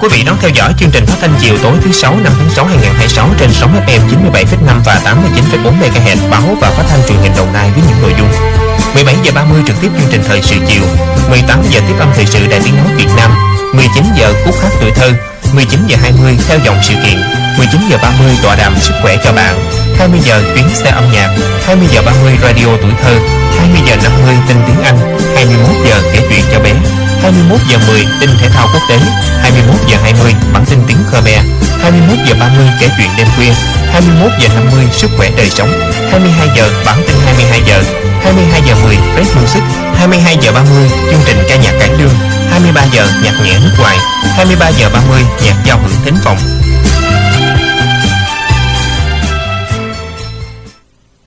quý vị đón theo dõi chương trình phát thanh chiều tối thứ 6 5 tháng 6 2026 trên sóng FM 97,5 và 89,4 MHz báo và phát thanh truyền hình Đồng Nai với những nội dung: 17 giờ 30 trực tiếp chương trình thời sự chiều, 18 giờ tiếp âm thời sự Đài Tiếng nói Việt Nam, 19 giờ khúc hát tuổi thơ, 19 giờ 20 theo dòng sự kiện, 19 giờ 30 tọa đàm sức khỏe cho bạn, 20 giờ chuyến xe âm nhạc, 20 giờ 30 radio tuổi thơ, 20 giờ 50 tin tiếng Anh, 21 giờ kể chuyện cho bé, 21 giờ 10 tin thể thao quốc tế, 21 giờ 20 bản tin tiếng Khmer, 21 giờ 30 kể chuyện đêm khuya, 21 giờ 50 sức khỏe đời sống, 22 giờ bản tin 22 giờ, 22 giờ 10 Red Music, 22 giờ 30 chương trình ca nhạc cải lương, 23 giờ nhạc nhẹ nước ngoài, 23 giờ 30 nhạc giao hưởng thính phòng,